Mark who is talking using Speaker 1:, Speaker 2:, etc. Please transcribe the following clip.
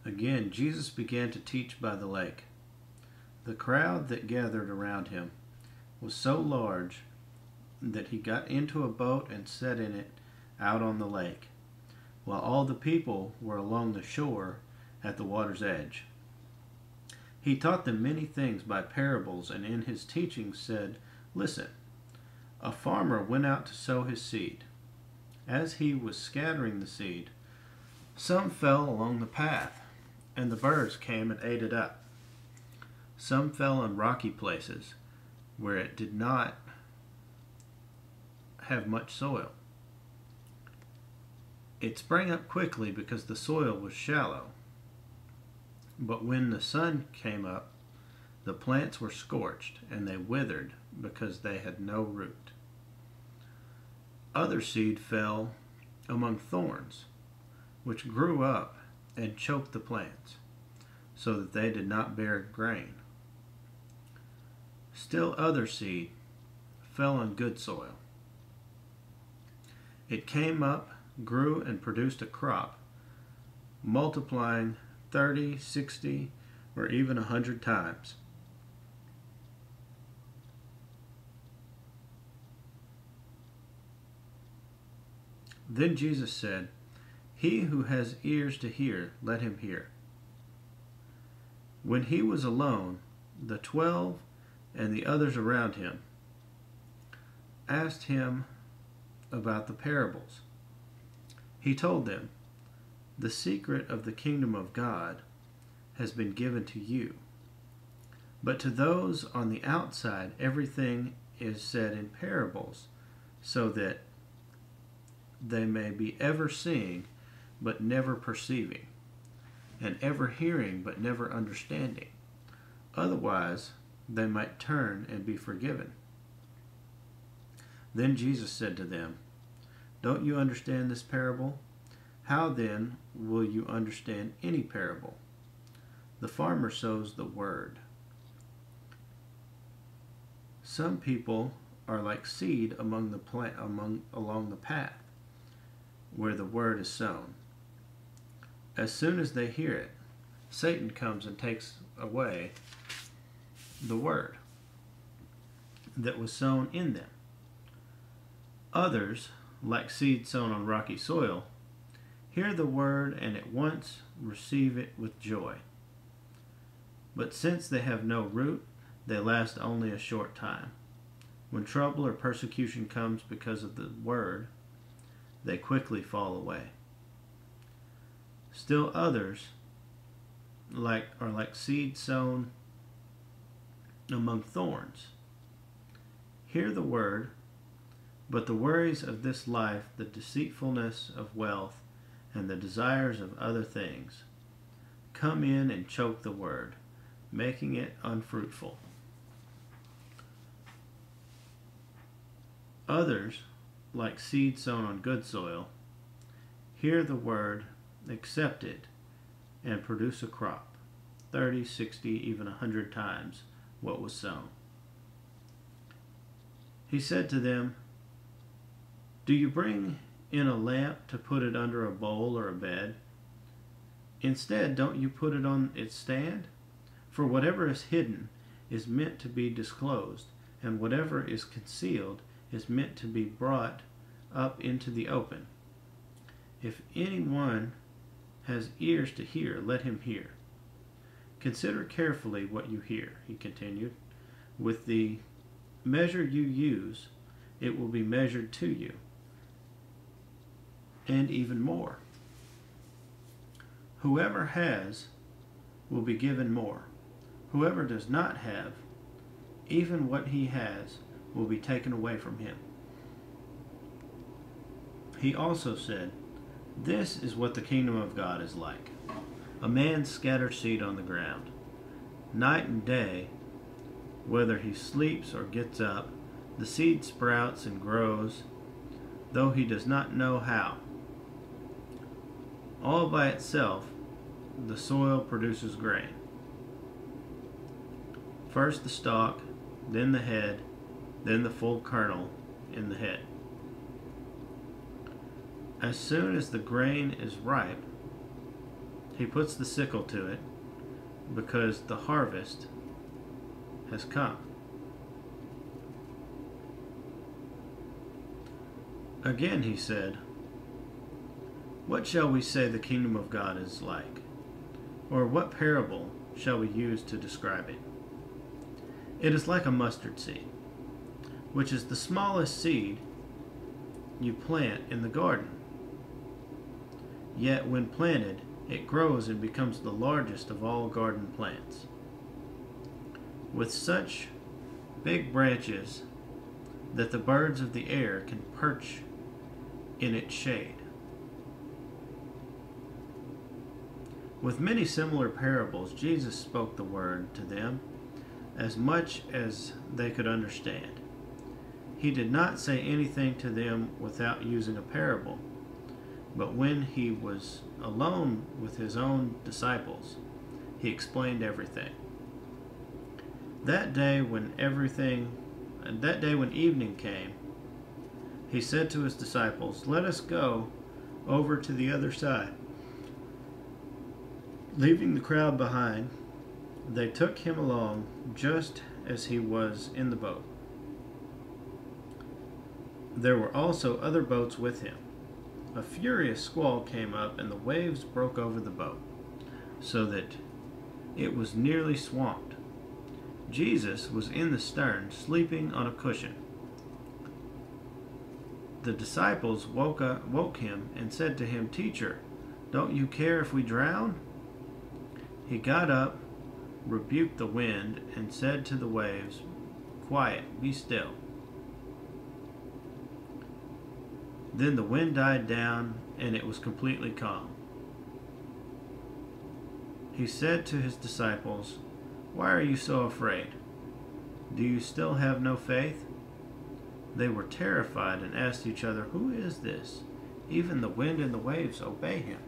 Speaker 1: Again, Jesus began to teach by the lake. The crowd that gathered around him was so large that he got into a boat and sat in it out on the lake, while all the people were along the shore at the water's edge. He taught them many things by parables, and in his teaching said, "Listen, a farmer went out to sow his seed. As he was scattering the seed, some fell along the path, and the birds came and ate it up. Some fell on rocky places, where it did not have much soil. It sprang up quickly because the soil was shallow. But when the sun came up, the plants were scorched, and they withered because they had no root. Other seed fell among thorns, which grew up and choked the plants, so that they did not bear grain. Still other seed fell on good soil. It came up, grew, and produced a crop, multiplying 30, 60, or even 100 times." Then Jesus said, "He who has ears to hear, let him hear." When he was alone, the 12 and the others around him asked him about the parables. He told them, "The secret of the kingdom of God has been given to you. But to those on the outside, everything is said in parables, so that they may be ever seeing but never perceiving, and ever hearing but never understanding. Otherwise, they might turn and be forgiven." Then Jesus said to them, "Don't you understand this parable? How then will you understand any parable? The farmer sows the word. Some people are like seed among along the path, where the word is sown. As soon as they hear it, Satan comes and takes away the word that was sown in them. Others, like seed sown on rocky soil, hear the word and at once receive it with joy. But since they have no root, they last only a short time. When trouble or persecution comes because of the word, they quickly fall away. Still others are like seed sown among thorns. Hear the word, but the worries of this life, the deceitfulness of wealth, and the desires of other things come in and choke the word, making it unfruitful. Others, like seed sown on good soil, hear the word, accept it, and produce a crop, 30, 60, even 100 times what was sown." He said to them, "Do you bring in a lamp to put it under a bowl or a bed? Instead, don't you put it on its stand? For whatever is hidden is meant to be disclosed, and whatever is concealed is meant to be brought up into the open. If anyone has ears to hear, let him hear. Consider carefully what you hear," he continued. "With the measure you use, it will be measured to you, and even more. Whoever has will be given more. Whoever does not have, even what he has will be taken away from him." He also said, "This is what the kingdom of God is like. A man scatters seed on the ground. Night and day, whether he sleeps or gets up, the seed sprouts and grows, though he does not know how. All by itself, the soil produces grain. First the stalk, then the head, then the full kernel in the head. As soon as the grain is ripe, he puts the sickle to it because the harvest has come. Again he said, "What shall we say the kingdom of God is like? Or what parable shall we use to describe it? It is like a mustard seed, which is the smallest seed you plant in the garden. Yet when planted, it grows and becomes the largest of all garden plants, with such big branches that the birds of the air can perch in its shade." With many similar parables, Jesus spoke the word to them as much as they could understand. He did not say anything to them without using a parable, but when he was alone with his own disciples, he explained everything. That day when evening came, he said to his disciples, "Let us go over to the other side." Leaving the crowd behind, they took him along just as he was in the boat. There were also other boats with him. A furious squall came up, and the waves broke over the boat, so that it was nearly swamped. Jesus was in the stern, sleeping on a cushion. The disciples woke him and said to him, "Teacher, don't you care if we drown?" He got up, rebuked the wind, and said to the waves, "Quiet, be still." Then the wind died down, and it was completely calm. He said to his disciples, "Why are you so afraid? Do you still have no faith?" They were terrified and asked each other, "Who is this? Even the wind and the waves obey him."